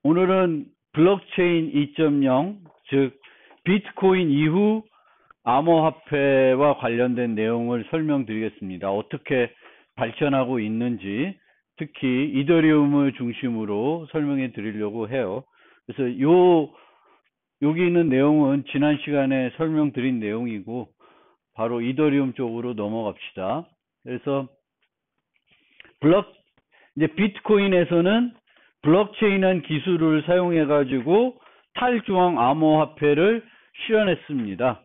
오늘은 블록체인 2.0, 즉 비트코인 이후 암호화폐와 관련된 내용을 설명드리겠습니다. 어떻게 발전하고 있는지, 특히 이더리움을 중심으로 설명해 드리려고 해요. 그래서 여기 있는 내용은 지난 시간에 설명드린 내용이고, 바로 이더리움 쪽으로 넘어갑시다. 그래서 이제 비트코인에서는 블록체인이라는 기술을 사용해 가지고 탈중앙 암호화폐를 실현했습니다.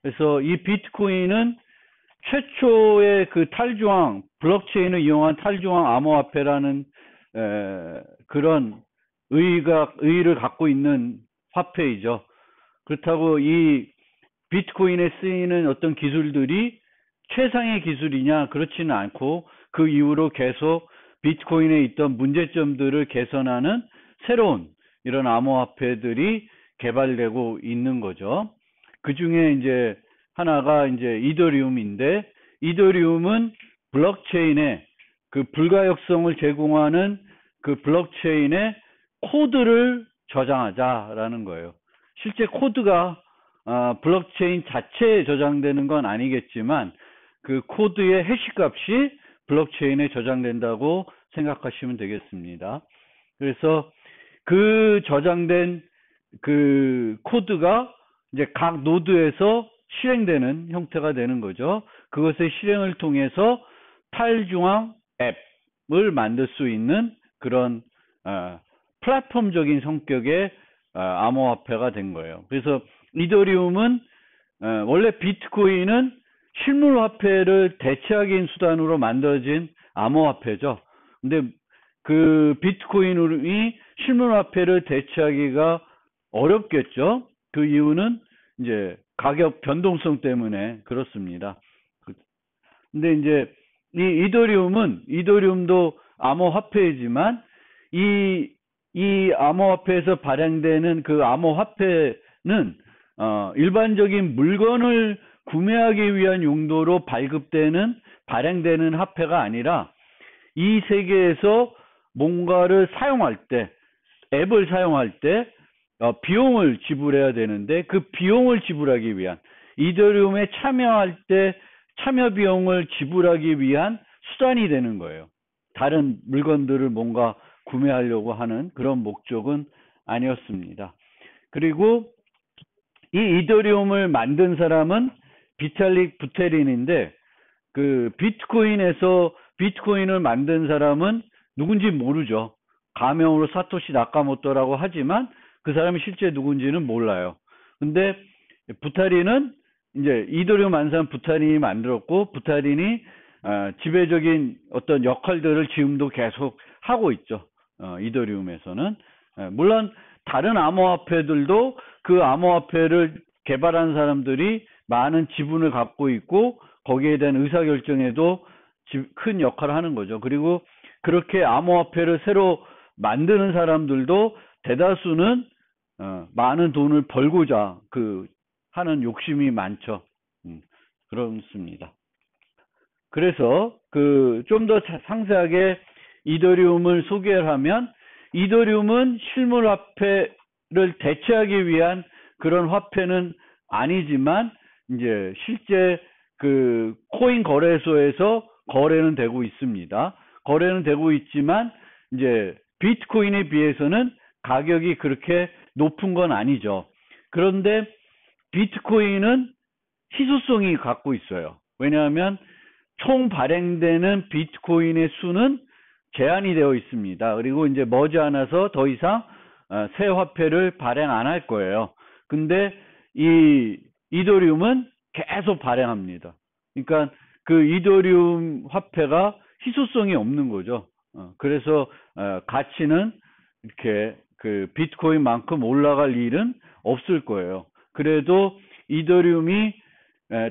그래서 이 비트코인은 최초의 그 탈중앙 블록체인을 이용한 탈중앙 암호화폐라는 그런 의의를 갖고 있는 화폐이죠. 그렇다고 이 비트코인에 쓰이는 어떤 기술들이 최상의 기술이냐, 그렇지는 않고 그 이후로 계속 비트코인에 있던 문제점들을 개선하는 새로운 이런 암호화폐들이 개발되고 있는 거죠. 그 중에 이제 하나가 이제 이더리움인데, 이더리움은 블록체인에 그 불가역성을 제공하는 그 블록체인의 코드를 저장하자라는 거예요. 실제 코드가 블록체인 자체에 저장되는 건 아니겠지만 그 코드의 해시값이 블록체인에 저장된다고 생각하시면 되겠습니다. 그래서 그 저장된 그 코드가 이제 각 노드에서 실행되는 형태가 되는 거죠. 그것의 실행을 통해서 탈중앙 앱을 만들 수 있는 그런 플랫폼적인 성격의 암호화폐가 된 거예요. 그래서 이더리움은 원래 비트코인은 실물화폐를 대체하기 위한 수단으로 만들어진 암호화폐죠. 근데 그 비트코인이 실물화폐를 대체하기가 어렵겠죠. 그 이유는 이제 가격 변동성 때문에 그렇습니다. 근데 이제 이 이더리움도 암호화폐이지만 이 암호화폐에서 발행되는 그 암호화폐는 일반적인 물건을 구매하기 위한 용도로 발행되는 화폐가 아니라 이 세계에서 뭔가를 사용할 때, 앱을 사용할 때 비용을 지불해야 되는데, 그 비용을 지불하기 위한, 이더리움에 참여할 때 참여 비용을 지불하기 위한 수단이 되는 거예요. 다른 물건들을 뭔가 구매하려고 하는 그런 목적은 아니었습니다. 그리고 이 이더리움을 만든 사람은 비탈릭 부테린인데, 그 비트코인에서 비트코인을 만든 사람은 누군지 모르죠. 가명으로 사토시 나카모토라고 하지만 그 사람이 실제 누군지는 몰라요. 근데 부타린은 이제 이더리움 만든 사람 부타린이 만들었고, 부타린이 지배적인 어떤 역할들을 지금도 계속 하고 있죠. 이더리움에서는. 물론 다른 암호화폐들도 그 암호화폐를 개발한 사람들이 많은 지분을 갖고 있고 거기에 대한 의사결정에도 큰 역할을 하는 거죠. 그리고 그렇게 암호화폐를 새로 만드는 사람들도 대다수는 많은 돈을 벌고자 하는 욕심이 많죠. 그렇습니다. 그래서 좀 더 상세하게 이더리움을 소개를 하면, 이더리움은 실물화폐를 대체하기 위한 그런 화폐는 아니지만 이제 실제 그 코인 거래소에서 거래는 되고 있습니다. 거래는 되고 있지만 이제 비트코인에 비해서는 가격이 그렇게 높은 건 아니죠. 그런데 비트코인은 희소성이 갖고 있어요. 왜냐하면 총 발행되는 비트코인의 수는 제한이 되어 있습니다. 그리고 이제 머지않아서 더 이상 새 화폐를 발행 안 할 거예요. 근데 이 이더리움은 계속 발행합니다. 그러니까 그 이더리움 화폐가 희소성이 없는 거죠. 그래서 가치는 이렇게 그 비트코인만큼 올라갈 일은 없을 거예요. 그래도 이더리움이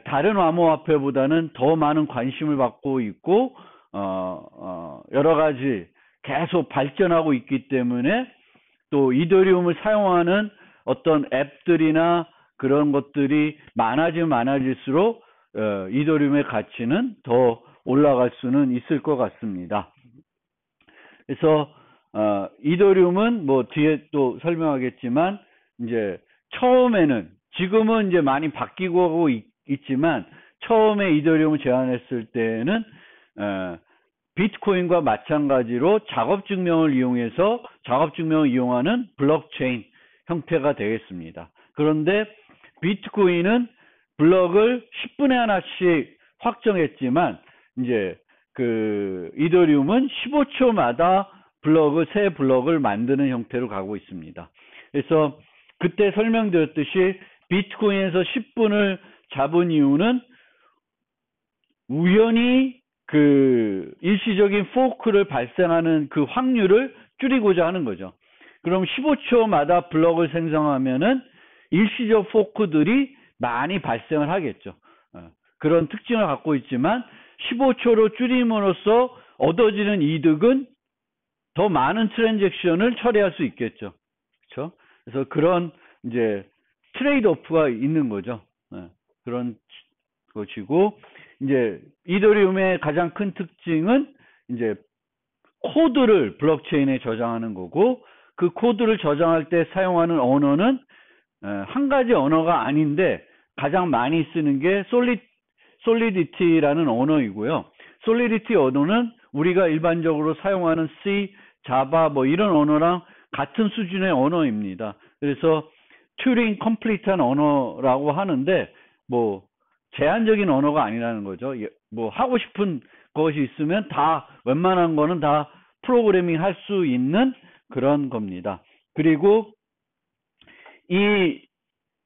다른 암호화폐보다는 더 많은 관심을 받고 있고 여러 가지 계속 발전하고 있기 때문에, 또 이더리움을 사용하는 어떤 앱들이나 그런 것들이 많아질수록 이더리움의 가치는 더 올라갈 수는 있을 것 같습니다. 그래서 이더리움은 뭐 뒤에 또 설명하겠지만 이제 처음에는 지금은 이제 많이 바뀌고 있지만 처음에 이더리움을 제안했을 때는 비트코인과 마찬가지로 작업증명을 이용해서 작업증명을 이용하는 블록체인 형태가 되겠습니다. 그런데 비트코인은 블럭을 10분의 하나씩 확정했지만 이제 그 이더리움은 15초마다 새 블럭을 만드는 형태로 가고 있습니다. 그래서 그때 설명드렸듯이 비트코인에서 10분을 잡은 이유는 우연히 그 일시적인 포크를 발생하는 그 확률을 줄이고자 하는 거죠. 그럼 15초마다 블럭을 생성하면은 일시적 포크들이 많이 발생을 하겠죠. 그런 특징을 갖고 있지만 15초로 줄임으로써 얻어지는 이득은 더 많은 트랜잭션을 처리할 수 있겠죠. 그렇죠? 그래서 그런 이제 트레이드 오프가 있는 거죠. 그런 것이고 이제 이더리움의 가장 큰 특징은 이제 코드를 블록체인에 저장하는 거고 그 코드를 저장할 때 사용하는 언어는 한 가지 언어가 아닌데 가장 많이 쓰는 게 솔리디티라는 언어이고요. 솔리디티 언어는 우리가 일반적으로 사용하는 C, 자바 뭐 이런 언어랑 같은 수준의 언어입니다. 그래서 튜링 컴플리트한 언어라고 하는데 뭐 제한적인 언어가 아니라는 거죠. 뭐 하고 싶은 것이 있으면 다 웬만한 거는 다 프로그래밍 할 수 있는 그런 겁니다. 그리고 이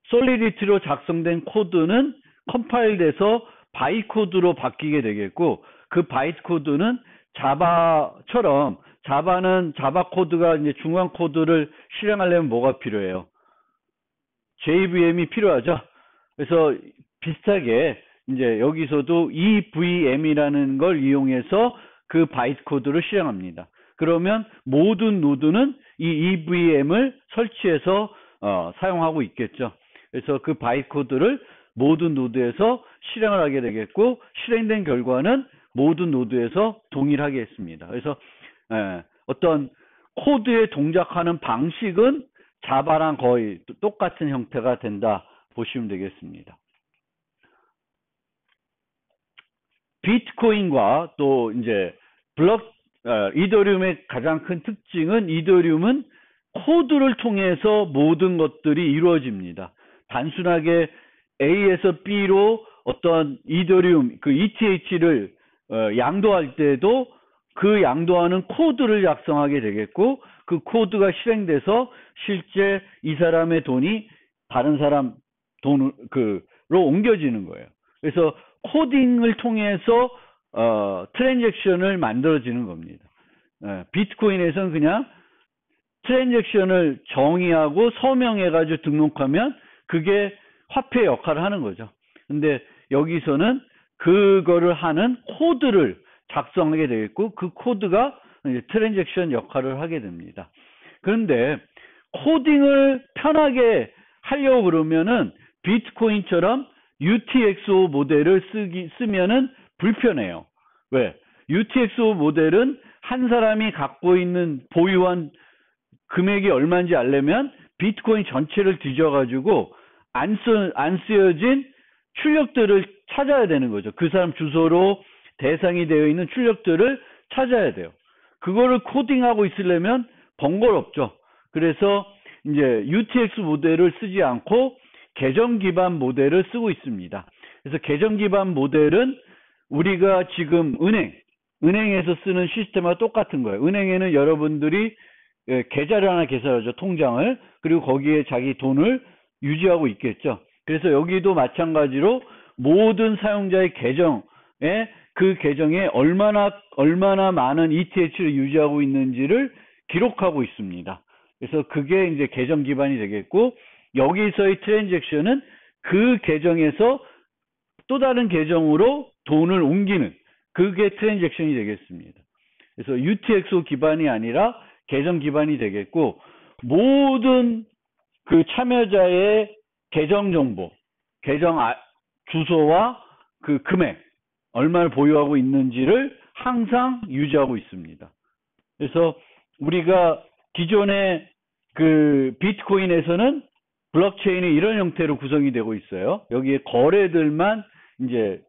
솔리디티로 작성된 코드는 컴파일 돼서 바이트 코드로 바뀌게 되겠고 그 바이트 코드는 자바처럼 자바는 자바 코드가 이제 중간 코드를 실행하려면 뭐가 필요해요? JVM이 필요하죠. 그래서 비슷하게 이제 여기서도 EVM이라는 걸 이용해서 그 바이트 코드를 실행합니다. 그러면 모든 노드는 이 EVM을 설치해서 사용하고 있겠죠. 그래서 그 바이트 코드를 모든 노드에서 실행을 하게 되겠고 실행된 결과는 모든 노드에서 동일하게 했습니다. 그래서 어떤 코드에 동작하는 방식은 자바랑 거의 똑같은 형태가 된다 보시면 되겠습니다. 비트코인과 또 이제 이더리움의 가장 큰 특징은 이더리움은 코드를 통해서 모든 것들이 이루어집니다. 단순하게 A에서 B로 어떤 이더리움 그 ETH를 양도할 때도 그 양도하는 코드를 작성하게 되겠고 그 코드가 실행돼서 실제 이 사람의 돈이 다른 사람 돈으로 옮겨지는 거예요. 그래서 코딩을 통해서 트랜잭션을 만들어지는 겁니다. 비트코인에서는 그냥 트랜잭션을 정의하고 서명해가지고 등록하면 그게 화폐 역할을 하는 거죠. 근데 여기서는 그거를 하는 코드를 작성하게 되겠고 그 코드가 이제 트랜잭션 역할을 하게 됩니다. 그런데 코딩을 편하게 하려고 그러면은 비트코인처럼 UTXO 모델을 쓰면은 불편해요. 왜? UTXO 모델은 한 사람이 갖고 있는 보유한 금액이 얼마인지 알려면 비트코인 전체를 뒤져가지고 안 쓰여진 출력들을 찾아야 되는 거죠. 그 사람 주소로 대상이 되어 있는 출력들을 찾아야 돼요. 그거를 코딩하고 있으려면 번거롭죠. 그래서 이제 UTX 모델을 쓰지 않고 계정 기반 모델을 쓰고 있습니다. 그래서 계정 기반 모델은 우리가 지금 은행에서 쓰는 시스템과 똑같은 거예요. 은행에는 여러분들이 계좌를 하나 개설하죠. 통장을. 그리고 거기에 자기 돈을 유지하고 있겠죠. 그래서 여기도 마찬가지로 모든 사용자의 계정에 그 계정에 얼마나 많은 ETH를 유지하고 있는지를 기록하고 있습니다. 그래서 그게 이제 계정 기반이 되겠고 여기서의 트랜잭션은 그 계정에서 또 다른 계정으로 돈을 옮기는 그게 트랜잭션이 되겠습니다. 그래서 UTXO 기반이 아니라 계정 기반이 되겠고 모든 그 참여자의 계정 정보, 계정 주소와 그 금액, 얼마를 보유하고 있는지를 항상 유지하고 있습니다. 그래서 우리가 기존의 그 비트코인에서는 블록체인이 이런 형태로 구성이 되고 있어요. 여기에 거래들만 이제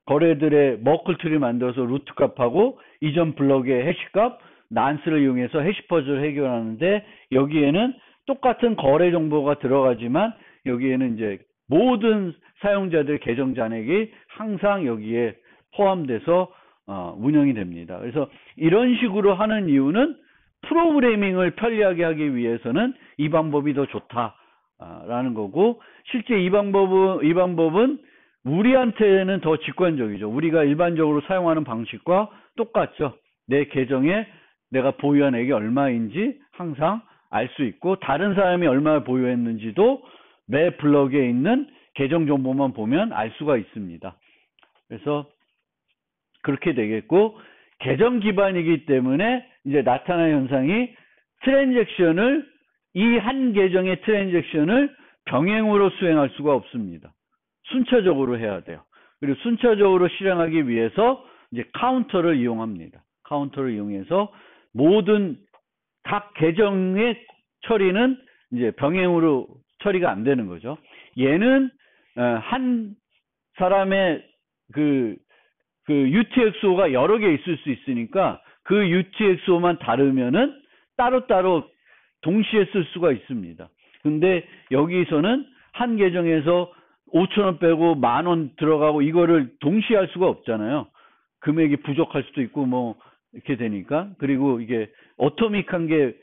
거래들의 머클트리 만들어서 루트 값하고 이전 블록의 해시값, 난스를 이용해서 해시퍼즐을 해결하는데 여기에는 똑같은 거래 정보가 들어가지만 여기에는 이제 모든 사용자들 계정 잔액이 항상 여기에 포함돼서 운영이 됩니다. 그래서 이런 식으로 하는 이유는 프로그래밍을 편리하게 하기 위해서는 이 방법이 더 좋다라는 거고, 실제 이 방법은 우리한테는 더 직관적이죠. 우리가 일반적으로 사용하는 방식과 똑같죠. 내 계정에 내가 보유한 액이 얼마인지 항상 알 수 있고, 다른 사람이 얼마 보유했는지도 매 블럭에 있는 계정 정보만 보면 알 수가 있습니다. 그래서 그렇게 되겠고, 계정 기반이기 때문에 이제 나타나는 현상이 트랜잭션을, 이 한 계정의 트랜잭션을 병행으로 수행할 수가 없습니다. 순차적으로 해야 돼요. 그리고 순차적으로 실행하기 위해서 이제 카운터를 이용합니다. 카운터를 이용해서 모든 각 계정의 처리는 이제 병행으로 처리가 안 되는 거죠. 얘는 한 사람의 그 UTXO가 여러 개 있을 수 있으니까 그 UTXO만 다르면은 따로따로 동시에 쓸 수가 있습니다. 근데 여기서는 한 계정에서 5,000원 빼고 10,000원 들어가고 이거를 동시에 할 수가 없잖아요. 금액이 부족할 수도 있고 뭐 이렇게 되니까. 그리고 이게 어토믹한 게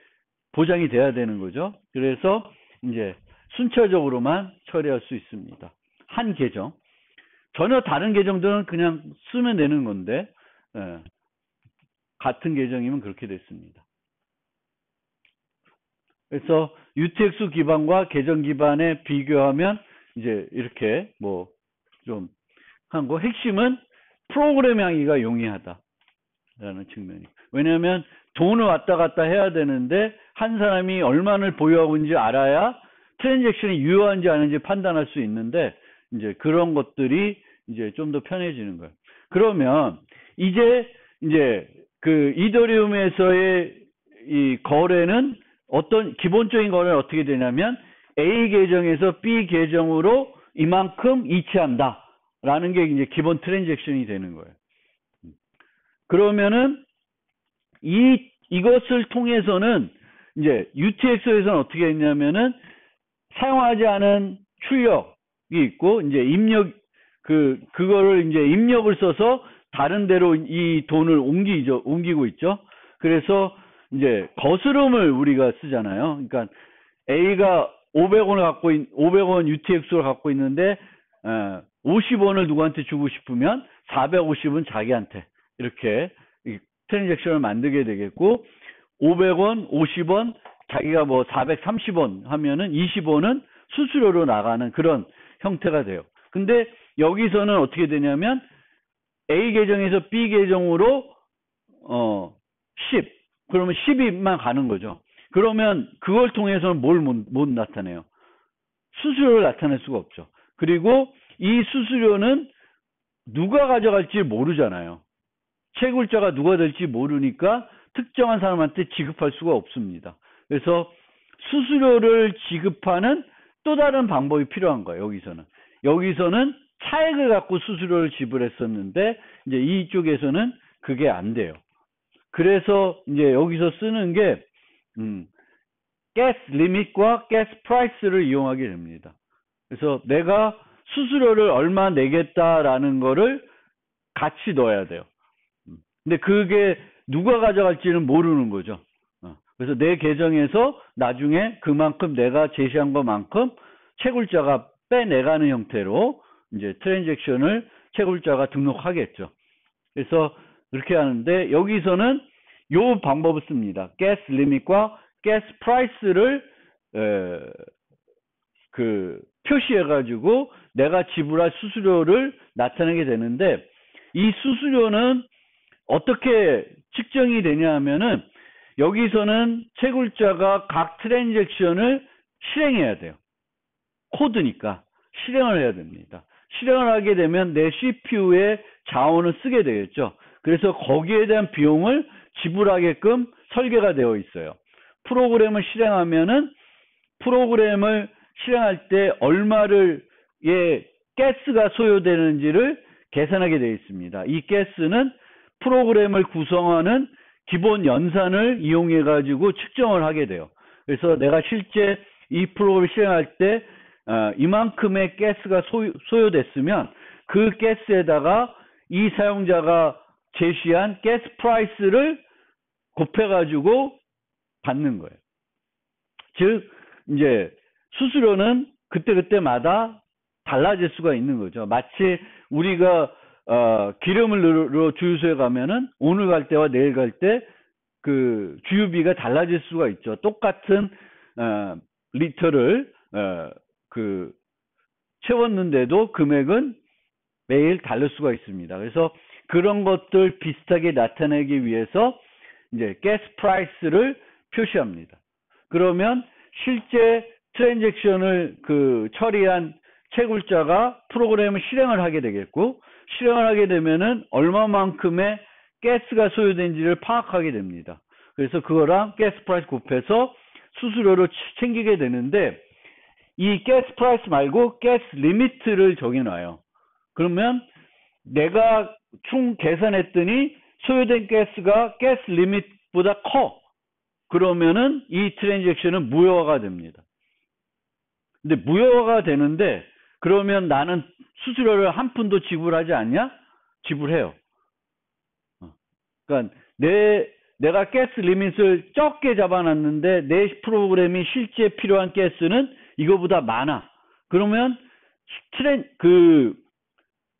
보장이 돼야 되는 거죠. 그래서 이제 순차적으로만 처리할 수 있습니다. 한 계정. 전혀 다른 계정들은 그냥 쓰면 되는 건데, 같은 계정이면 그렇게 됐습니다. 그래서 UTX 기반과 계정 기반에 비교하면 이제 이렇게 뭐 좀 한 거, 핵심은 프로그램하기가 용이하다라는 측면이. 왜냐하면 돈을 왔다 갔다 해야 되는데 한 사람이 얼마를 보유하고 있는지 알아야 트랜잭션이 유효한지 아닌지 판단할 수 있는데, 이제 그런 것들이 이제 좀 더 편해지는 거예요. 그러면 이제 그 이더리움에서의 이 거래는 어떤 기본적인 거래는 어떻게 되냐면 A 계정에서 B 계정으로 이만큼 이체한다라는 게 이제 기본 트랜잭션이 되는 거예요. 그러면은 이것을 통해서는 이제 UTXO에서는 어떻게 했냐면은 사용하지 않은 출력이 있고, 이제 그거를 이제 입력을 써서 다른 데로 이 돈을 옮기고 있죠. 그래서 이제 거스름을 우리가 쓰잖아요. 그러니까 A가 500원 UTXO를 갖고 있는데 50원을 누구한테 주고 싶으면 450은 자기한테 이렇게 트랜잭션을 만들게 되겠고, 500원, 50원, 자기가 뭐 430원 하면은 20원은 수수료로 나가는 그런 형태가 돼요. 근데 여기서는 어떻게 되냐면 A 계정에서 B 계정으로 10, 그러면 10만 가는 거죠. 그러면 그걸 통해서는 뭘 못 나타내요? 수수료를 나타낼 수가 없죠. 그리고 이 수수료는 누가 가져갈지 모르잖아요. 채굴자가 누가 될지 모르니까 특정한 사람한테 지급할 수가 없습니다. 그래서 수수료를 지급하는 또 다른 방법이 필요한 거예요. 여기서는 차액을 갖고 수수료를 지불했었는데 이제 이쪽에서는 그게 안 돼요. 그래서 이제 여기서 쓰는 게 가스 리밋과 가스 프라이스를 이용하게 됩니다. 그래서 내가 수수료를 얼마 내겠다라는 거를 같이 넣어야 돼요. 근데 그게 누가 가져갈지는 모르는 거죠. 그래서 내 계정에서 나중에 그만큼 내가 제시한 것만큼 채굴자가 빼내가는 형태로 이제 트랜잭션을 채굴자가 등록하겠죠. 그래서 그렇게 하는데 여기서는 요 방법을 씁니다. 가스 리밋과 가스 프라이스를 표시해 가지고 내가 지불할 수수료를 나타내게 되는데, 이 수수료는 어떻게 측정이 되냐 하면은 여기서는 채굴자가 각 트랜잭션을 실행해야 돼요. 코드니까 실행을 해야 됩니다. 실행을 하게 되면 내 CPU의 자원을 쓰게 되겠죠. 그래서 거기에 대한 비용을 지불하게끔 설계가 되어 있어요. 프로그램을 실행하면은 프로그램을 실행할 때 얼마를 가스가 소요되는지를 계산하게 되어 있습니다. 이 가스는 프로그램을 구성하는 기본 연산을 이용해 가지고 측정을 하게 돼요. 그래서 내가 실제 이 프로그램을 실행할 때 이만큼의 가스가 소요됐으면 그 가스에다가 이 사용자가 제시한 가스 프라이스를 곱해 가지고 받는 거예요. 즉 이제 수수료는 그때그때마다 달라질 수가 있는 거죠. 마치 우리가 기름을 넣으러 주유소에 가면은 오늘 갈 때와 내일 갈 때 그 주유비가 달라질 수가 있죠. 똑같은 리터를 채웠는데도 금액은 매일 다를 수가 있습니다. 그래서 그런 것들 비슷하게 나타내기 위해서 이제 가스 프라이스를 표시합니다. 그러면 실제 트랜잭션을 처리한 채굴자가 프로그램을 실행을 하게 되겠고, 실행을 하게 되면은 얼마만큼의 가스가 소요된지를 파악하게 됩니다. 그래서 그거랑 가스 프라이스 곱해서 수수료를 챙기게 되는데, 이 가스 프라이스 말고 가스 리미트를 정해놔요. 그러면 내가 총 계산했더니 소요된 가스가 가스 리미트보다 커. 그러면은 이 트랜잭션은 무효화가 됩니다. 근데 무효화가 되는데, 그러면 나는 수수료를 한 푼도 지불하지 않냐? 지불해요. 그러니까 내가 가스 리밋을 적게 잡아놨는데 내 프로그램이 실제 필요한 가스는 이거보다 많아. 그러면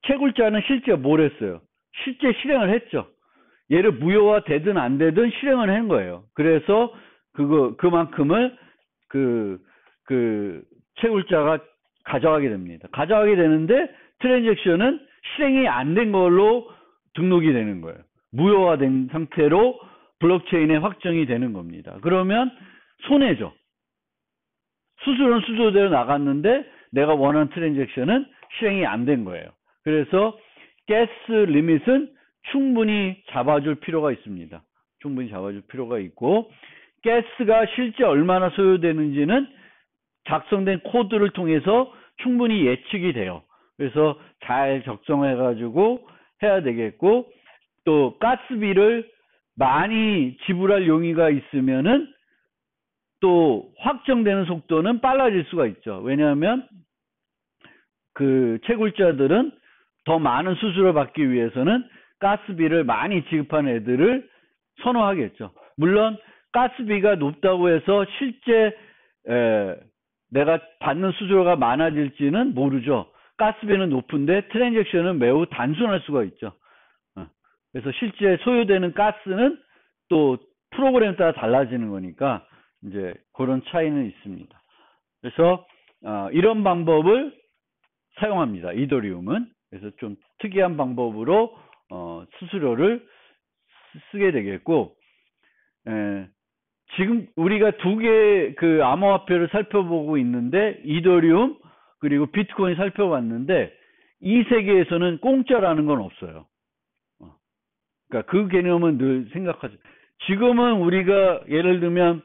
채굴자는 실제 뭘 했어요? 실제 실행을 했죠. 얘를 무효화 되든 안 되든 실행을 한 거예요. 그래서 그만큼을 채굴자가 가져가게 됩니다. 가져가게 되는데 트랜잭션은 실행이 안 된 걸로 등록이 되는 거예요. 무효화된 상태로 블록체인에 확정이 되는 겁니다. 그러면 손해죠. 수수료는 수수료대로 나갔는데 내가 원하는 트랜잭션은 실행이 안 된 거예요. 그래서 가스 리밋은 충분히 잡아줄 필요가 있습니다. 충분히 잡아줄 필요가 있고, 가스가 실제 얼마나 소요되는지는 작성된 코드를 통해서 충분히 예측이 돼요. 그래서 잘 적정해가지고 해야 되겠고, 또 가스비를 많이 지불할 용의가 있으면은 또 확정되는 속도는 빨라질 수가 있죠. 왜냐하면 채굴자들은 더 많은 수수료를 받기 위해서는 가스비를 많이 지급하는 애들을 선호하겠죠. 물론 가스비가 높다고 해서 실제 내가 받는 수수료가 많아질지는 모르죠. 가스비는 높은데 트랜잭션은 매우 단순할 수가 있죠. 그래서 실제 소요되는 가스는 또 프로그램에 따라 달라지는 거니까 이제 그런 차이는 있습니다. 그래서 이런 방법을 사용합니다. 이더리움은. 그래서 좀 특이한 방법으로 수수료를 쓰게 되겠고, 지금 우리가 두 개의 암호화폐를 살펴보고 있는데, 이더리움 그리고 비트코인 살펴봤는데, 이 세계에서는 공짜라는 건 없어요. 그러니까 그 개념은 늘 생각하죠. 지금은 우리가 예를 들면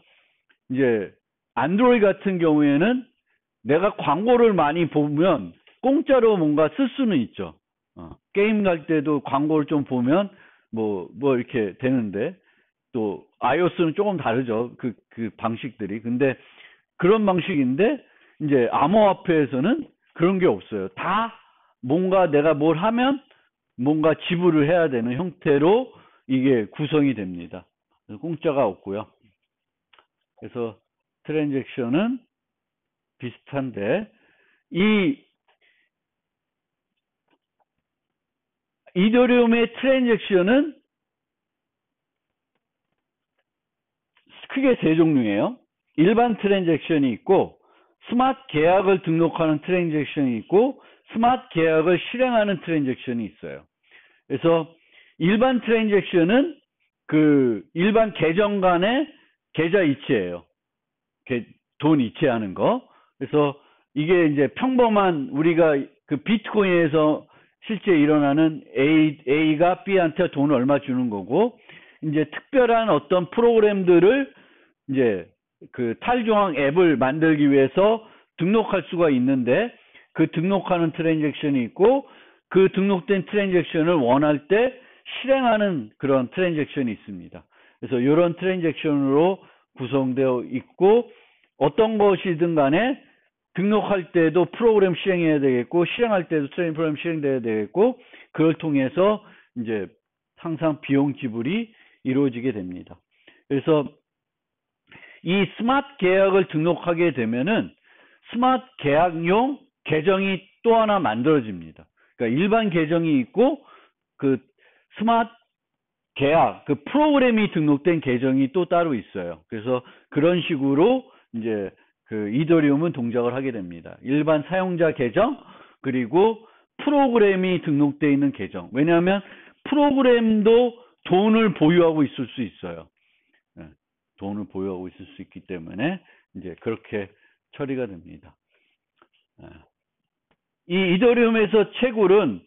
이제 안드로이드 같은 경우에는 내가 광고를 많이 보면 공짜로 뭔가 쓸 수는 있죠. 게임 갈 때도 광고를 좀 보면 뭐 이렇게 되는데, 또 iOS는 조금 다르죠. 그 방식들이. 근데 그런 방식인데, 이제 암호화폐에서는 그런 게 없어요. 다 뭔가 내가 뭘 하면 뭔가 지불을 해야 되는 형태로 이게 구성이 됩니다. 공짜가 없고요. 그래서 트랜잭션은 비슷한데, 이더리움의 트랜잭션은 크게 세 종류예요. 일반 트랜잭션이 있고, 스마트 계약을 등록하는 트랜잭션이 있고, 스마트 계약을 실행하는 트랜잭션이 있어요. 그래서 일반 트랜잭션은 일반 계정 간의 계좌 이체예요. 돈 이체하는 거. 그래서 이게 이제 평범한 우리가 비트코인에서 실제 일어나는 A가 B한테 돈을 얼마 주는 거고, 이제 특별한 어떤 프로그램들을 이제 그 탈중앙 앱을 만들기 위해서 등록할 수가 있는데 그 등록하는 트랜잭션이 있고 그 등록된 트랜잭션을 원할 때 실행하는 그런 트랜잭션이 있습니다. 그래서 이런 트랜잭션으로 구성되어 있고 어떤 것이든 간에 등록할 때도 프로그램 실행해야 되겠고 실행할 때도 프로그램 실행돼야 되겠고 그걸 통해서 이제 항상 비용 지불이 이루어지게 됩니다. 그래서 이 스마트 계약을 등록하게 되면은 스마트 계약용 계정이 또 하나 만들어집니다. 그러니까 일반 계정이 있고 그 스마트 계약, 그 프로그램이 등록된 계정이 또 따로 있어요. 그래서 그런 식으로 이제 그 이더리움은 동작을 하게 됩니다. 일반 사용자 계정, 그리고 프로그램이 등록되어 있는 계정. 왜냐하면 프로그램도 돈을 보유하고 있을 수 있어요. 돈을 보유하고 있을 수 있기 때문에 이제 그렇게 처리가 됩니다. 이 이더리움에서 채굴은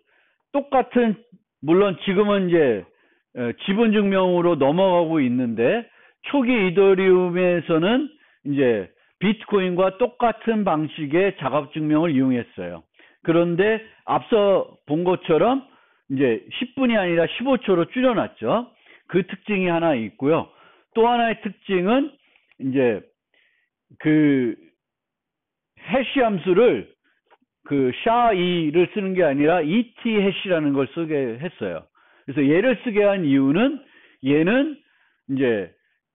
똑같은, 물론 지금은 이제 지분 증명으로 넘어가고 있는데 초기 이더리움에서는 이제 비트코인과 똑같은 방식의 작업 증명을 이용했어요. 그런데 앞서 본 것처럼 이제 10분이 아니라 15초로 줄여놨죠. 그 특징이 하나 있고요. 또 하나의 특징은 이제 그 해시 함수를 그 SHA-2를 쓰는 게 아니라 ET 해시라는 걸 쓰게 했어요. 그래서 얘를 쓰게 한 이유는 얘는 이제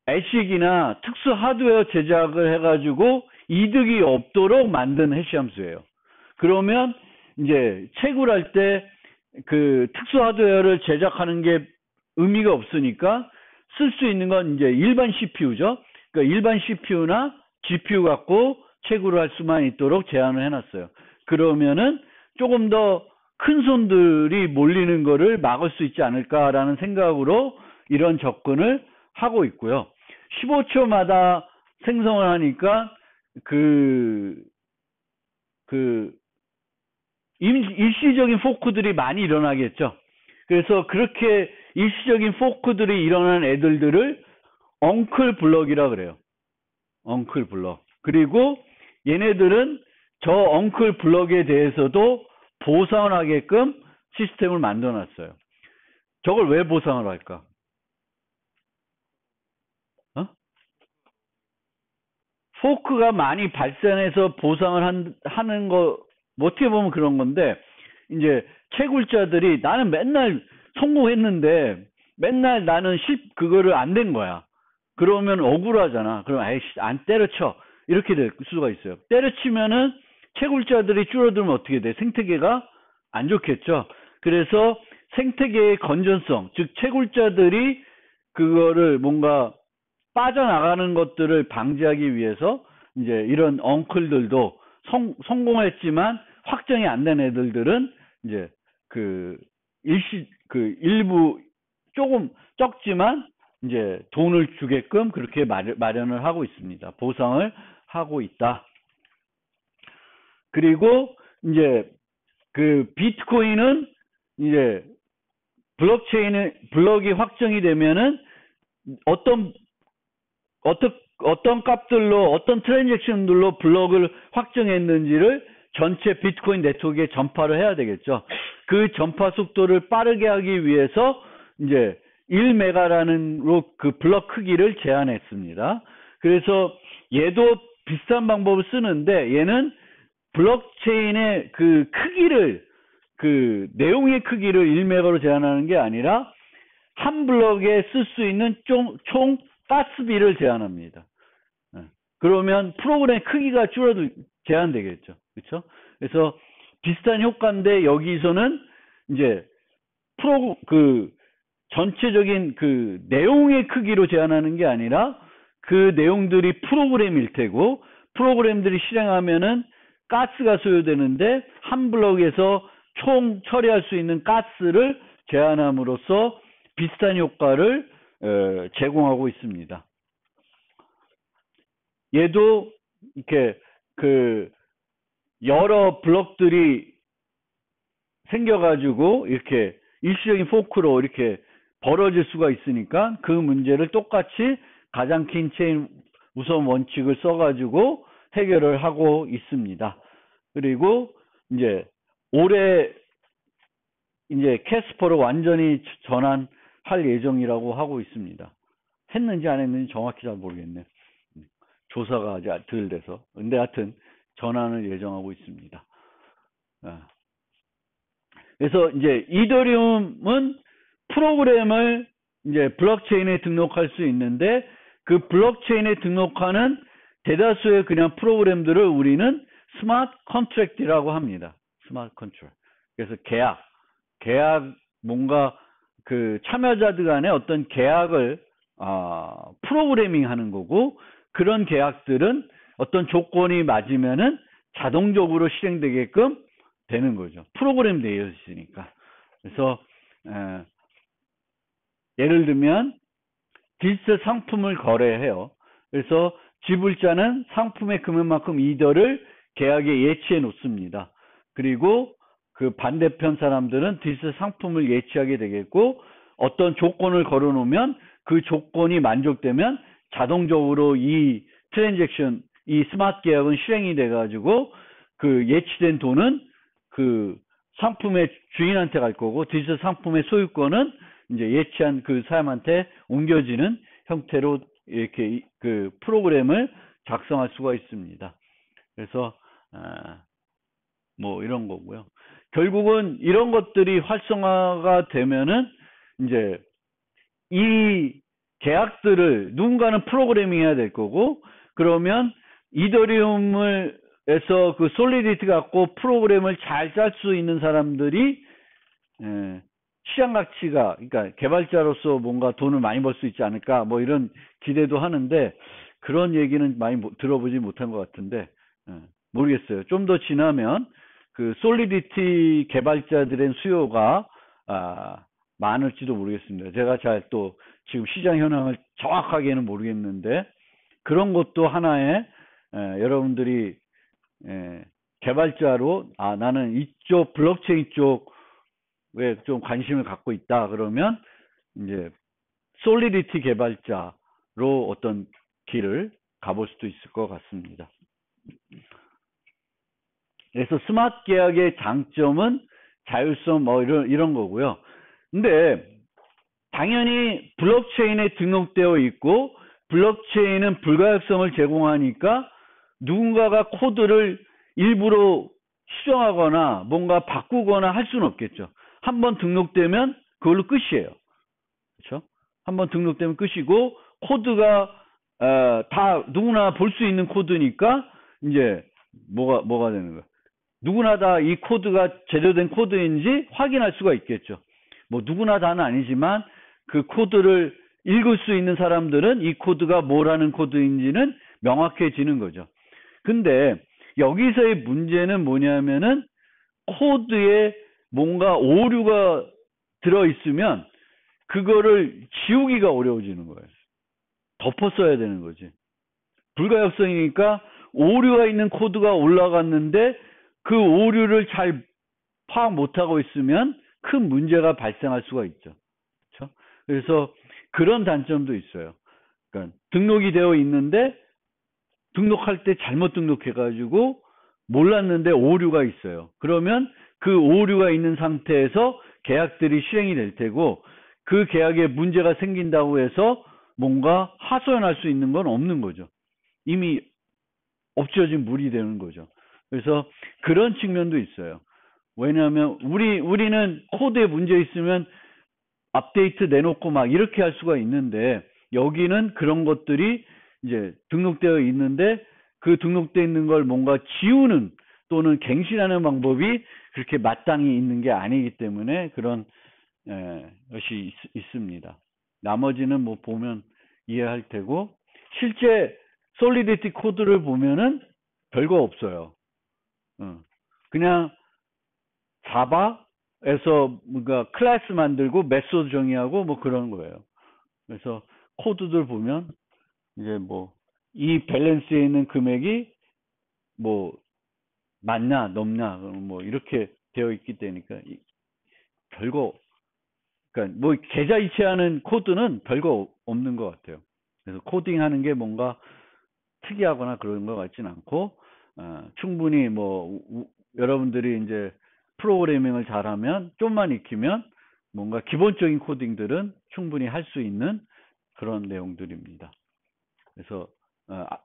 ASIC이나 특수 하드웨어 제작을 해가지고 이득이 없도록 만든 해시 함수예요. 그러면 이제 채굴할 때 그 특수 하드웨어를 제작하는 게 의미가 없으니까 쓸 수 있는 건 이제 일반 CPU죠. 그러니까 일반 CPU나 GPU 갖고 채굴을 할 수만 있도록 제한을 해놨어요. 그러면은 조금 더 큰 손들이 몰리는 거를 막을 수 있지 않을까라는 생각으로 이런 접근을 하고 있고요. 15초마다 생성을 하니까 일시적인 포크들이 많이 일어나겠죠. 그래서 그렇게 일시적인 포크들이 일어난 애들을 엉클 블럭이라 그래요. 엉클 블럭. 그리고 얘네들은 저 엉클 블럭에 대해서도 보상을 하게끔 시스템을 만들어 놨어요. 저걸 왜 보상을 할까? 포크가 많이 발생해서 보상을 하는 거, 어떻게 보면 그런 건데, 이제 채굴자들이 나는 맨날 성공했는데 맨날 나는 그거를 안 된 거야. 그러면 억울하잖아. 그럼 아이씨 안 때려쳐. 이렇게 될 수가 있어요. 때려치면은 채굴자들이 줄어들면 어떻게 돼? 생태계가 안 좋겠죠. 그래서 생태계의 건전성, 즉 채굴자들이 그거를 뭔가 빠져나가는 것들을 방지하기 위해서 이제 이런 엉클들도 성공했지만 확정이 안 된 애들은 이제 일부 조금 적지만 이제 돈을 주게끔 그렇게 마련을 하고 있습니다. 보상을 하고 있다. 그리고 이제 그 비트코인은 이제 블록이 확정이 되면은 어떤 값들로 어떤 트랜잭션들로 블록을 확정했는지를 전체 비트코인 네트워크에 전파를 해야 되겠죠. 그 전파 속도를 빠르게 하기 위해서 이제 1메가라는 그 블록 크기를 제한했습니다. 그래서 얘도 비슷한 방법을 쓰는데 얘는 블록체인의 그 크기를, 그 내용의 크기를 1메가로 제한하는 게 아니라 한 블록에 쓸 수 있는 총 가스비를 제한합니다. 그러면 프로그램 크기가 제한되겠죠. 그렇죠? 그래서 비슷한 효과인데 여기서는 이제 전체적인 그 내용의 크기로 제한하는 게 아니라 그 내용들이 프로그램일 테고 프로그램들이 실행하면은 가스가 소요되는데 한 블록에서 총 처리할 수 있는 가스를 제한함으로써 비슷한 효과를 제공하고 있습니다. 얘도 이렇게 여러 블록들이 생겨가지고 이렇게 일시적인 포크로 이렇게 벌어질 수가 있으니까 그 문제를 똑같이 가장 긴 체인 우선 원칙을 써가지고 해결을 하고 있습니다. 그리고 이제 올해 이제 캐스퍼로 완전히 전환할 예정이라고 하고 있습니다. 했는지 안 했는지 정확히 잘 모르겠네요. 조사가 아직 덜 돼서. 근데 하여튼 전환을 예정하고 있습니다. 그래서 이제 이더리움은 프로그램을 이제 블록체인에 등록할 수 있는데 그 블록체인에 등록하는 대다수의 그냥 프로그램들을 우리는 스마트 컨트랙트라고 합니다. 스마트 컨트랙트. 그래서 계약 뭔가 그 참여자들 간에 어떤 계약을 프로그래밍 하는 거고 그런 계약들은 어떤 조건이 맞으면은 자동적으로 실행되게끔 되는 거죠. 프로그램 되어 있으니까. 그래서 예를 들면 디지털 상품을 거래해요. 그래서 지불자는 상품의 금액만큼 이더를 계약에 예치해 놓습니다. 그리고 그 반대편 사람들은 디지털 상품을 예치하게 되겠고 어떤 조건을 걸어 놓으면 그 조건이 만족되면 자동적으로 이 트랜잭션, 이 스마트 계약은 실행이 돼 가지고 그 예치된 돈은 그 상품의 주인한테 갈 거고 디지털 상품의 소유권은 이제 예치한 그 사람한테 옮겨지는 형태로 이렇게 그 프로그램을 작성할 수가 있습니다. 그래서 뭐 이런 거고요. 결국은 이런 것들이 활성화가 되면은 이제 이 계약들을 누군가는 프로그래밍 해야 될 거고 그러면 이더리움을 에서 그 솔리디티 갖고 프로그램을 잘 짤 수 있는 사람들이 시장 가치가 그러니까 개발자로서 뭔가 돈을 많이 벌 수 있지 않을까 뭐 이런 기대도 하는데 그런 얘기는 많이 들어보지 못한 것 같은데 모르겠어요. 좀 더 지나면 그 솔리디티 개발자들의 수요가 많을지도 모르겠습니다. 제가 잘 또 지금 시장 현황을 정확하게는 모르겠는데 그런 것도 하나의 여러분들이 개발자로 나는 이쪽 블록체인 쪽에 좀 관심을 갖고 있다 그러면 이제 솔리디티 개발자로 어떤 길을 가볼 수도 있을 것 같습니다. 그래서 스마트 계약의 장점은 자율성 뭐 이런 거고요. 근데 당연히 블록체인에 등록되어 있고 블록체인은 불가역성을 제공하니까 누군가가 코드를 일부러 수정하거나 뭔가 바꾸거나 할 수는 없겠죠. 한번 등록되면 그걸로 끝이에요. 그렇죠? 한번 등록되면 끝이고 코드가 다 누구나 볼 수 있는 코드니까 이제 뭐가 되는 거야? 누구나 다 이 코드가 제대로 된 코드인지 확인할 수가 있겠죠. 뭐 누구나 다는 아니지만 그 코드를 읽을 수 있는 사람들은 이 코드가 뭐라는 코드인지는 명확해지는 거죠. 근데 여기서의 문제는 뭐냐면은 코드에 뭔가 오류가 들어있으면 그거를 지우기가 어려워지는 거예요. 덮어 써야 되는 거지. 불가역성이니까 오류가 있는 코드가 올라갔는데 그 오류를 잘 파악 못하고 있으면 큰 문제가 발생할 수가 있죠. 그렇죠? 그래서 그런 단점도 있어요. 그러니까 등록이 되어 있는데 등록할 때 잘못 등록해가지고 몰랐는데 오류가 있어요. 그러면 그 오류가 있는 상태에서 계약들이 실행이 될 테고 그 계약에 문제가 생긴다고 해서 뭔가 하소연할 수 있는 건 없는 거죠. 이미 엎질러진 물이 되는 거죠. 그래서 그런 측면도 있어요. 왜냐하면 우리는 코드에 문제 있으면 업데이트 내놓고 막 이렇게 할 수가 있는데 여기는 그런 것들이 이제 등록되어 있는데 그 등록되어 있는 걸 뭔가 지우는 또는 갱신하는 방법이 그렇게 마땅히 있는 게 아니기 때문에 그런 것이 있습니다. 나머지는 뭐 보면 이해할 테고 실제 솔리디티 코드를 보면은 별거 없어요. 그냥 자바에서 뭔가 클래스 만들고 메소드 정의하고 뭐 그런 거예요. 그래서 코드들 보면 이제 뭐 이 밸런스에 있는 금액이 뭐 맞냐 넘냐 뭐 이렇게 되어 있기 때문에 별거 그러니까 뭐 계좌 이체하는 코드는 별거 없는 것 같아요. 그래서 코딩하는 게 뭔가 특이하거나 그런 것 같진 않고 충분히 뭐 여러분들이 이제 프로그래밍을 잘하면 좀만 익히면 뭔가 기본적인 코딩들은 충분히 할 수 있는 그런 내용들입니다. 그래서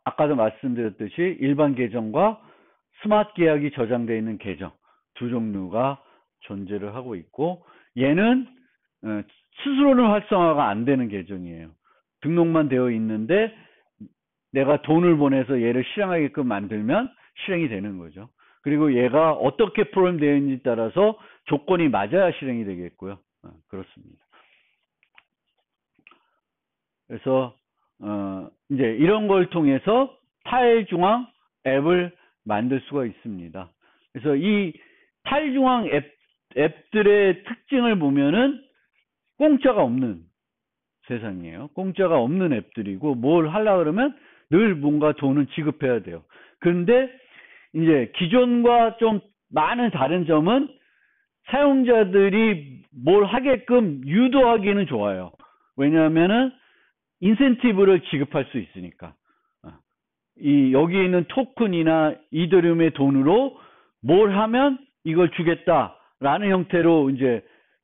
아까도 말씀드렸듯이 일반 계정과 스마트 계약이 저장되어 있는 계정 두 종류가 존재를 하고 있고, 얘는 스스로는 활성화가 안 되는 계정이에요. 등록만 되어 있는데 내가 돈을 보내서 얘를 실행하게끔 만들면 실행이 되는 거죠. 그리고 얘가 어떻게 프로그램되어 있는지 따라서 조건이 맞아야 실행이 되겠고요. 그렇습니다. 그래서 이제 이런 걸 통해서 타일 중앙 앱을 만들 수가 있습니다. 그래서 이 타일 중앙 앱들의 특징을 보면은 공짜가 없는 세상이에요. 공짜가 없는 앱들이고, 뭘 하려고 그러면 늘 뭔가 돈을 지급해야 돼요. 그런데 이제 기존과 좀 많은 다른 점은 사용자들이 뭘 하게끔 유도하기는 좋아요. 왜냐하면은 인센티브를 지급할 수 있으니까. 여기 있는 토큰이나 이더리움의 돈으로 뭘 하면 이걸 주겠다라는 형태로 이제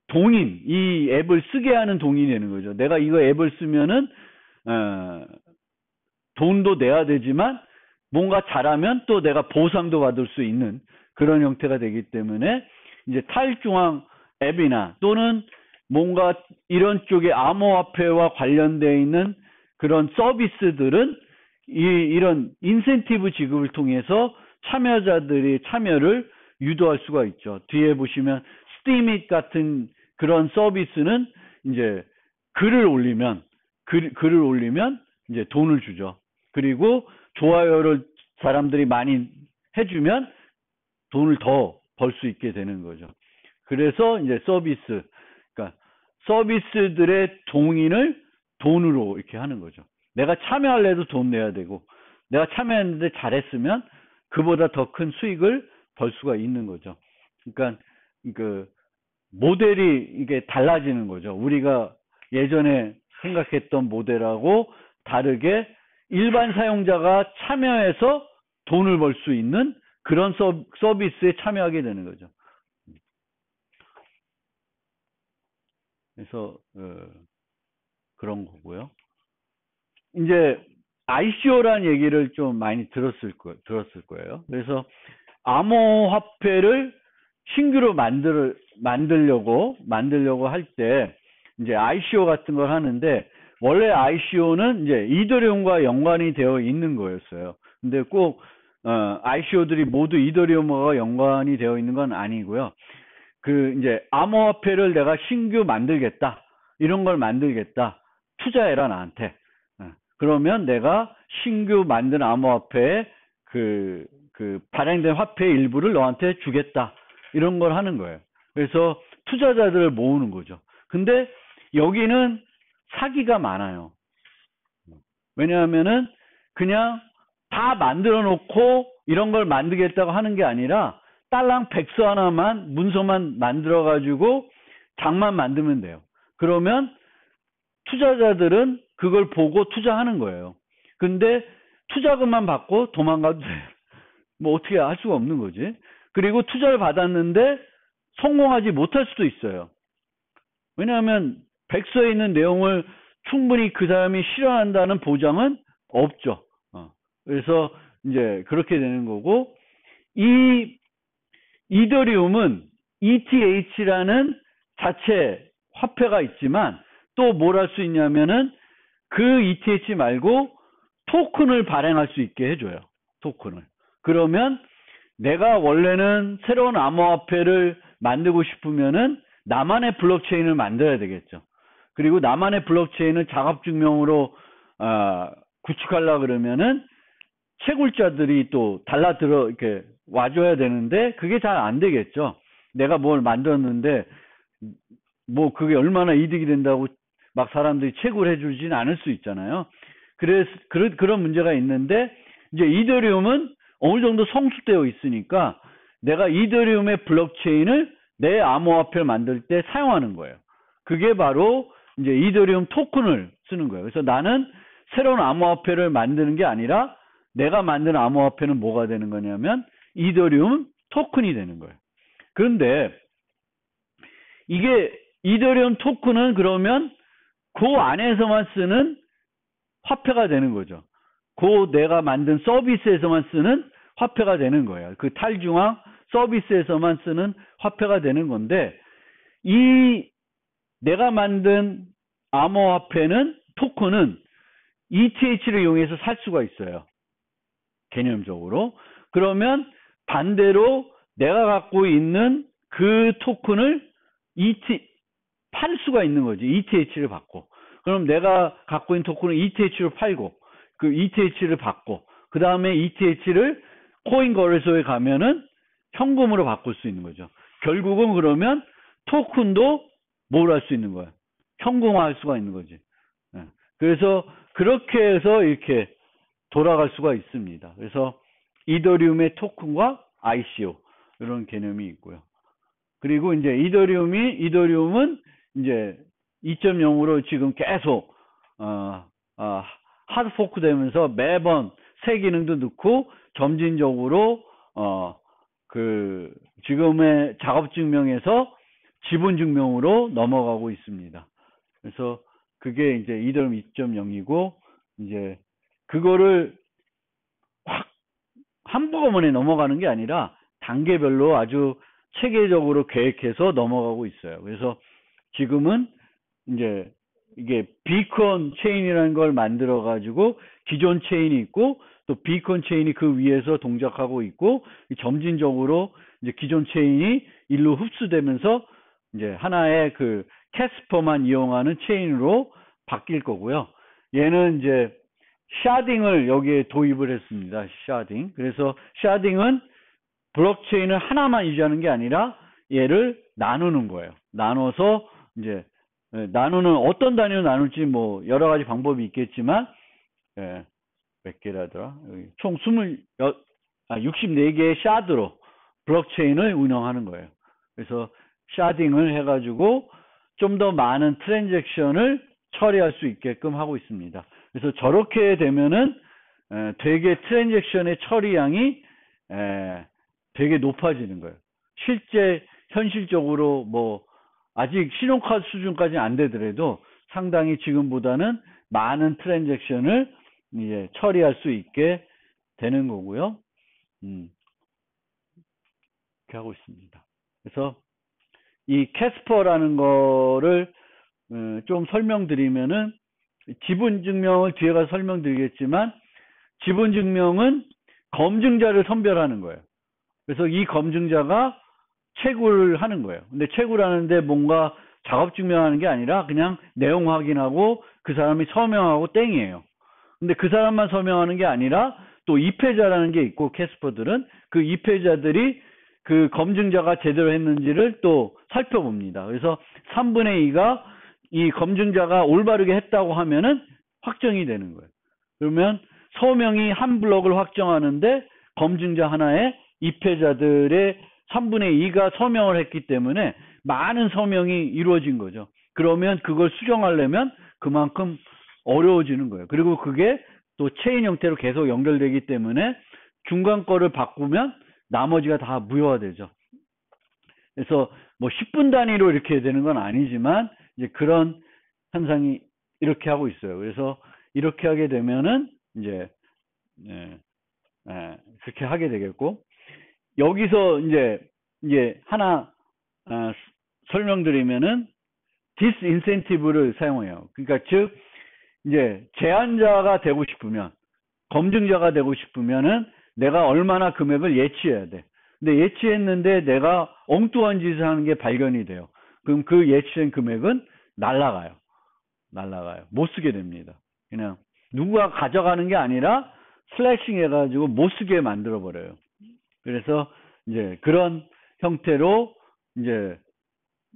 동인, 이 앱을 쓰게 하는 동인이 되는 거죠. 내가 이거 앱을 쓰면은 돈도 내야 되지만 뭔가 잘하면 또 내가 보상도 받을 수 있는 그런 형태가 되기 때문에 이제 타일중앙 앱이나 또는 뭔가 이런 쪽에 암호화폐와 관련되어 있는 그런 서비스들은 이런 인센티브 지급을 통해서 참여자들의 참여를 유도할 수가 있죠. 뒤에 보시면 스티밋 같은 그런 서비스는 이제 글을 올리면 이제 돈을 주죠. 그리고 좋아요를 사람들이 많이 해주면 돈을 더 벌 수 있게 되는 거죠. 그래서 이제 그러니까 서비스들의 동인을 돈으로 이렇게 하는 거죠. 내가 참여할래도 돈 내야 되고, 내가 참여했는데 잘했으면 그보다 더 큰 수익을 벌 수가 있는 거죠. 그러니까 그 모델이 이게 달라지는 거죠. 우리가 예전에 생각했던 모델하고 다르게 일반 사용자가 참여해서 돈을 벌 수 있는 그런 서비스에 참여하게 되는 거죠. 그래서 그런 거고요. 이제 ICO라는 얘기를 좀 많이 들었을 거예요. 그래서 암호화폐를 신규로 만들려고 할 때 이제 ICO 같은 걸 하는데, 원래 ICO는 이제 이더리움과 연관이 되어 있는 거였어요. 근데 꼭 ICO들이 모두 이더리움과 연관이 되어 있는 건 아니고요. 이제 암호화폐를 내가 신규 만들겠다, 이런 걸 만들겠다, 투자해라 나한테. 그러면 내가 신규 만든 암호화폐에 발행된 화폐의 일부를 너한테 주겠다, 이런 걸 하는 거예요. 그래서 투자자들을 모으는 거죠. 근데 여기는 사기가 많아요. 왜냐하면은 그냥 다 만들어 놓고 이런 걸 만들겠다고 하는 게 아니라 딸랑 백서 하나만, 문서만 만들어 가지고 장만 만들면 돼요. 그러면 투자자들은 그걸 보고 투자하는 거예요. 근데 투자금만 받고 도망가도 돼요. 뭐 어떻게 할 수가 없는 거지. 그리고 투자를 받았는데 성공하지 못할 수도 있어요. 왜냐하면 백서에 있는 내용을 충분히 그 사람이 실현한다는 보장은 없죠. 그래서 이제 그렇게 되는 거고, 이 이더리움은 ETH라는 자체 화폐가 있지만 또 뭘 할 수 있냐면은 그 ETH 말고 토큰을 발행할 수 있게 해줘요. 토큰을. 그러면 내가 원래는 새로운 암호화폐를 만들고 싶으면은 나만의 블록체인을 만들어야 되겠죠. 그리고 나만의 블록체인을 작업증명으로 구축하려고 그러면은 채굴자들이 또 달라들어 이렇게 와줘야 되는데 그게 잘 안 되겠죠. 내가 뭘 만들었는데 뭐 그게 얼마나 이득이 된다고 막 사람들이 채굴해 주지는 않을 수 있잖아요. 그래서 그런 문제가 있는데, 이제 이더리움은 어느 정도 성숙되어 있으니까 내가 이더리움의 블록체인을 내 암호화폐를 만들 때 사용하는 거예요. 그게 바로 이제 이더리움 토큰을 쓰는 거예요. 그래서 나는 새로운 암호화폐를 만드는 게 아니라 내가 만든 암호화폐는 뭐가 되는 거냐면 이더리움 토큰이 되는 거예요. 그런데 이게 이더리움 토큰은 그러면 그 안에서만 쓰는 화폐가 되는 거죠. 그 내가 만든 서비스에서만 쓰는 화폐가 되는 거예요. 그 탈중앙 서비스에서만 쓰는 화폐가 되는 건데, 이 내가 만든 암호화폐는 토큰은 ETH를 이용해서 살 수가 있어요. 개념적으로. 그러면 반대로 내가 갖고 있는 그 토큰을 팔 수가 있는 거지. ETH를 받고. 그럼 내가 갖고 있는 토큰을 ETH로 팔고, 그 ETH를 받고, 그 다음에 ETH를 코인 거래소에 가면은 현금으로 바꿀 수 있는 거죠. 결국은 그러면 토큰도 뭘 할 수 있는 거야? 현금화할 수가 있는 거지. 그래서 그렇게 해서 이렇게 돌아갈 수가 있습니다. 그래서 이더리움의 토큰과 ICO 이런 개념이 있고요. 그리고 이제 이더리움은 이제 2.0으로 지금 계속 하드포크 되면서 매번 새 기능도 넣고 점진적으로 그 지금의 작업 증명에서 지분 증명으로 넘어가고 있습니다. 그래서 그게 이제 이더리움 2.0이고 이제 그거를 확 한꺼번에 넘어가는 게 아니라 단계별로 아주 체계적으로 계획해서 넘어가고 있어요. 그래서 지금은 이제 이게 비컨 체인이라는 걸 만들어 가지고 기존 체인이 있고 또 비컨 체인이 그 위에서 동작하고 있고 점진적으로 이제 기존 체인이 일로 흡수되면서 이제 하나의 그 캐스퍼만 이용하는 체인으로 바뀔 거고요. 얘는 이제 샤딩을 여기에 도입을 했습니다. 샤딩. 그래서 샤딩은 블록체인을 하나만 유지하는 게 아니라 얘를 나누는 거예요. 나눠서 이제 나누는 어떤 단위로 나눌지 뭐 여러 가지 방법이 있겠지만 몇 개라더라? 총 64개의 샤드로 블록체인을 운영하는 거예요. 그래서 샤딩을 해가지고 좀 더 많은 트랜잭션을 처리할 수 있게끔 하고 있습니다. 그래서 저렇게 되면은 되게 트랜잭션의 처리량이 되게 높아지는 거예요. 현실적으로 뭐 아직 신용카드 수준까지는 안 되더라도 상당히 지금보다는 많은 트랜잭션을 이제 처리할 수 있게 되는 거고요. 이렇게 하고 있습니다. 그래서 이 캐스퍼라는 거를 좀 설명드리면은 지분 증명을 뒤에 가서 설명드리겠지만 지분 증명은 검증자를 선별하는 거예요. 그래서 이 검증자가 채굴을 하는 거예요. 근데 채굴하는데 뭔가 작업 증명하는 게 아니라 그냥 내용 확인하고 그 사람이 서명하고 땡이에요. 근데 그 사람만 서명하는 게 아니라 또 입회자라는 게 있고 캐스퍼들은 그 입회자들이 그 검증자가 제대로 했는지를 또 살펴봅니다. 그래서 3분의 2가 이 검증자가 올바르게 했다고 하면은 확정이 되는 거예요. 그러면 서명이 한 블럭을 확정하는데 검증자 하나에 입회자들의 3분의 2가 서명을 했기 때문에 많은 서명이 이루어진 거죠. 그러면 그걸 수정하려면 그만큼 어려워지는 거예요. 그리고 그게 또 체인 형태로 계속 연결되기 때문에 중간 거를 바꾸면 나머지가 다 무효화되죠. 그래서 뭐 10분 단위로 이렇게 되는 건 아니지만 이제 그런 현상이 이렇게 하고 있어요. 그래서 이렇게 하게 되면은 이제 그렇게 하게 되겠고, 여기서 이제 하나 설명드리면은 디스인센티브를 사용해요. 그러니까 즉 이제 제안자가 되고 싶으면, 검증자가 되고 싶으면은 내가 얼마나 금액을 예치해야 돼. 근데 예치했는데 내가 엉뚱한 짓을 하는 게 발견이 돼요. 그럼 그 예치된 금액은 날라가요. 못 쓰게 됩니다. 그냥 누가 가져가는 게 아니라 슬래싱 해가지고 못 쓰게 만들어 버려요. 그래서 이제 그런 형태로 이제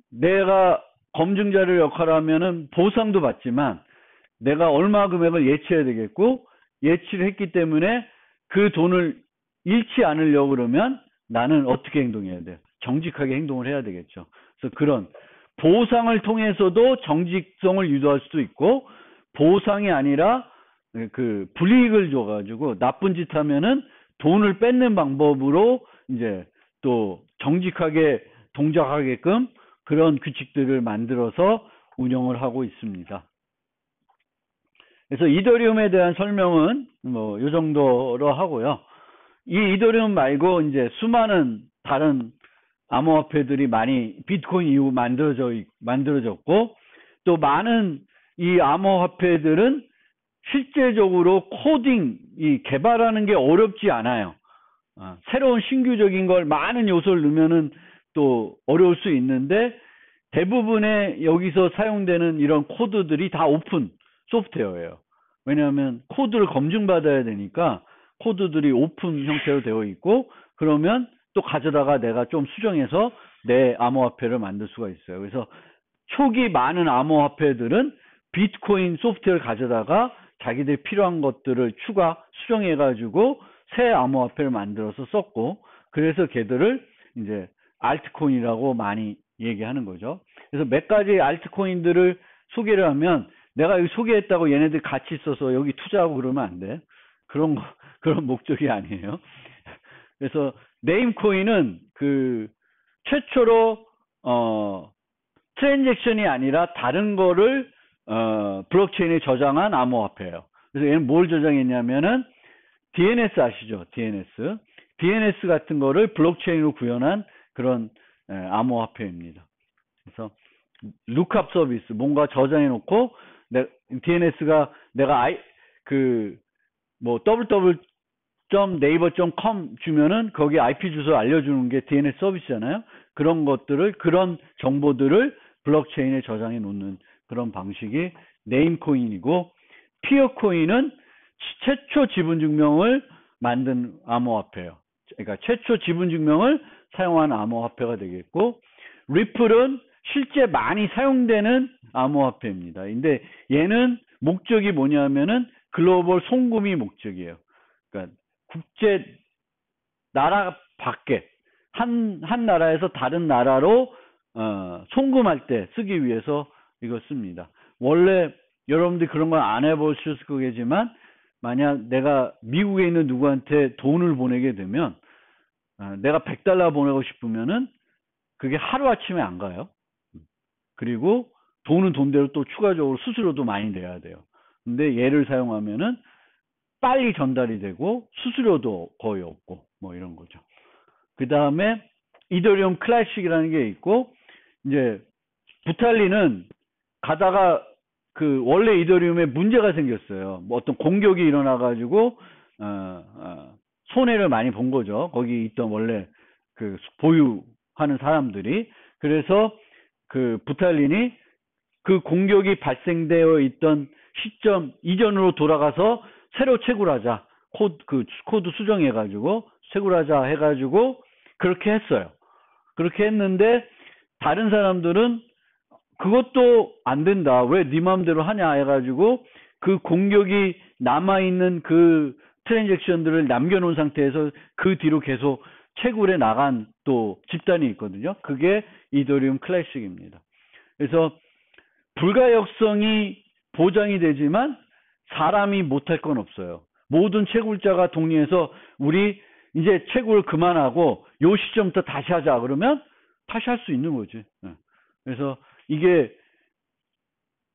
내가 검증자를 역할을 하면은 보상도 받지만 내가 얼마 금액을 예치해야 되겠고, 예치를 했기 때문에 그 돈을 잃지 않으려고 그러면 나는 어떻게 행동해야 돼요? 정직하게 행동을 해야 되겠죠. 그래서 그런 보상을 통해서도 정직성을 유도할 수도 있고, 보상이 아니라 그 불이익을 줘가지고 나쁜 짓 하면은 돈을 뺏는 방법으로 이제 또 정직하게 동작하게끔 그런 규칙들을 만들어서 운영을 하고 있습니다. 그래서 이더리움에 대한 설명은 뭐 이 정도로 하고요. 이 이더리움 말고 이제 수많은 다른 암호화폐들이 많이 비트코인 이후 만들어졌고, 또 많은 이 암호화폐들은 실제적으로 코딩, 이 개발하는 게 어렵지 않아요. 새로운 신규적인 걸 많은 요소를 넣으면은 또 어려울 수 있는데, 대부분의 여기서 사용되는 이런 코드들이 다 오픈 소프트웨어예요. 왜냐하면 코드를 검증받아야 되니까 코드들이 오픈 형태로 되어 있고, 그러면 또 가져다가 내가 좀 수정해서 내 암호화폐를 만들 수가 있어요. 그래서 초기 많은 암호화폐들은 비트코인 소프트웨어를 가져다가 자기들 필요한 것들을 추가 수정해가지고 새 암호화폐를 만들어서 썼고, 그래서 걔들을 이제 알트코인이라고 많이 얘기하는 거죠. 그래서 몇 가지 알트코인들을 소개를 하면, 내가 여기 소개했다고 얘네들 같이 써서 여기 투자하고 그러면 안 돼. 그런 목적이 아니에요. 그래서 네임코인은 그 최초로 트랜잭션이 아니라 다른 거를 블록체인에 저장한 암호화폐예요. 그래서 얘는 뭘 저장했냐면은 DNS 아시죠? DNS 같은 거를 블록체인으로 구현한 그런 암호화폐입니다. 그래서 룩업 서비스, 뭔가 저장해 놓고 DNS가 내가 www.naver.com 주면은 거기 IP 주소 알려주는 게 DNS 서비스잖아요. 그런 정보들을 블록체인에 저장해 놓는 그런 방식이 네임코인이고, 피어코인은 최초 지분증명을 만든 암호화폐예요. 그러니까 최초 지분증명을 사용한 암호화폐가 되겠고, 리플은 실제 많이 사용되는 암호화폐입니다. 근데 얘는 목적이 뭐냐면은 글로벌 송금이 목적이에요. 그러니까 국제 나라 밖에 한 나라에서 다른 나라로 송금할 때 쓰기 위해서 이거 씁니다. 원래 여러분들이 그런 걸 안 해보셨을 거겠지만, 만약 내가 미국에 있는 누구한테 돈을 보내게 되면 내가 $100 보내고 싶으면은 그게 하루아침에 안 가요. 그리고 돈은 돈대로 또 추가적으로 수수료도 많이 내야 돼요. 근데 얘를 사용하면은 빨리 전달이 되고 수수료도 거의 없고 뭐 이런 거죠. 그 다음에 이더리움 클래식이라는 게 있고, 이제 부탈리는 가다가 그 원래 이더리움에 문제가 생겼어요. 뭐 어떤 공격이 일어나가지고 손해를 많이 본 거죠. 거기 있던 원래 그 보유하는 사람들이. 그래서 그 부탈린이 그 공격이 발생되어 있던 시점 이전으로 돌아가서 새로 채굴하자, 코드 수정해가지고 채굴하자 해가지고 그렇게 했어요. 그렇게 했는데 다른 사람들은 그것도 안 된다, 왜 네 마음대로 하냐 해가지고 그 공격이 남아있는 그 트랜잭션들을 남겨놓은 상태에서 그 뒤로 계속 채굴해 나간 또 집단이 있거든요. 그게 이더리움 클래식입니다. 그래서 불가역성이 보장이 되지만 사람이 못할 건 없어요. 모든 채굴자가 독립해서 우리 이제 채굴 그만하고 요 시점부터 다시 하자 그러면 다시 할 수 있는 거지. 그래서 이게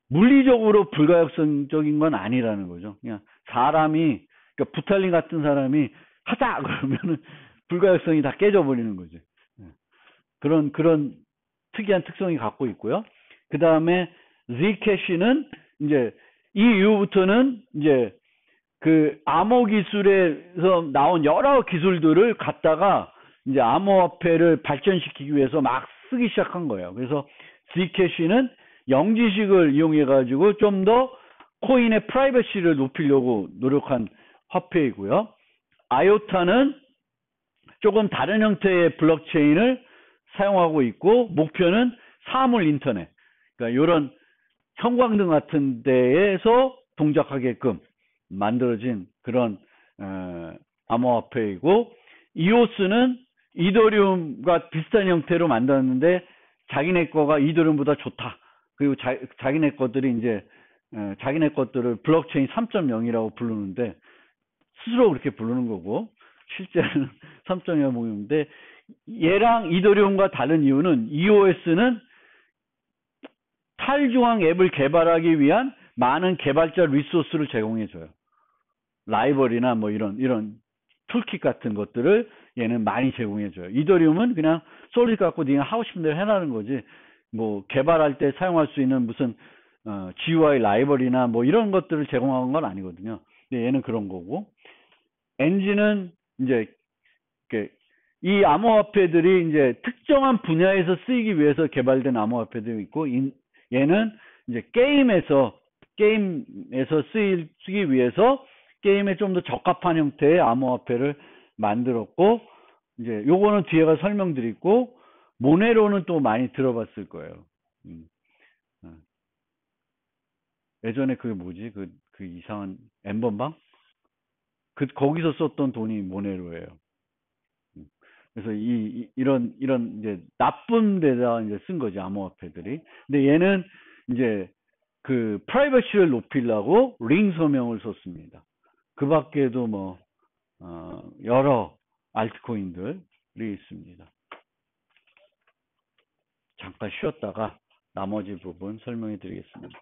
물리적으로 불가역성적인 건 아니라는 거죠. 그냥 사람이, 그러니까 부탈린 같은 사람이 하자 그러면은 불가역성이 다 깨져버리는 거지. 그런 특이한 특성이 갖고 있고요. 그 다음에 Zcash는 이제 이 이후부터는 이제 그 암호 기술에서 나온 여러 기술들을 갖다가 이제 암호화폐를 발전시키기 위해서 막 쓰기 시작한 거예요. 그래서 Zcash는 영지식을 이용해 가지고 좀 더 코인의 프라이버시를 높이려고 노력한 화폐이고요. 아요타는 조금 다른 형태의 블록체인을 사용하고 있고, 목표는 사물 인터넷, 그러니까 이런 형광등 같은 데에서 동작하게끔 만들어진 그런 암호화폐이고, 이오스는 이더리움과 비슷한 형태로 만들었는데 자기네 거가 이더리움보다 좋다. 그리고 자기네 것들이 이제 자기네 것들을 블록체인 3.0이라고 부르는데 스스로 그렇게 부르는 거고 실제는 3.0 모임인데 얘랑 이더리움과 다른 이유는 EOS는 탈중앙 앱을 개발하기 위한 많은 개발자 리소스를 제공해줘요. 라이벌이나 뭐 이런 툴킷 같은 것들을 얘는 많이 제공해줘요. 이더리움은 그냥 솔리드 갖고 네가 하고 싶은 대로 해라는 거지. 뭐 개발할 때 사용할 수 있는 무슨 GUI 라이벌이나 뭐 이런 것들을 제공하는 건 아니거든요. 근데 얘는 그런 거고 엔진은 이제 이 암호화폐들이 이제 특정한 분야에서 쓰이기 위해서 개발된 암호화폐도 있고 얘는 이제 게임에서 쓰기 위해서 게임에 좀 더 적합한 형태의 암호화폐를 만들었고 이제 요거는 뒤에 가서 설명드리고 모네로는 또 많이 들어봤을 거예요. 예전에 그게 뭐지? 그 이상한 엠번방? 거기서 썼던 돈이 모네로예요. 그래서 이런 이제 나쁜 데다 이제 쓴 거지 암호화폐들이. 근데 얘는 이제 그 프라이버시를 높이려고 링 서명을 썼습니다. 그 밖에도 뭐 여러 알트코인들이 있습니다. 잠깐 쉬었다가 나머지 부분 설명해 드리겠습니다.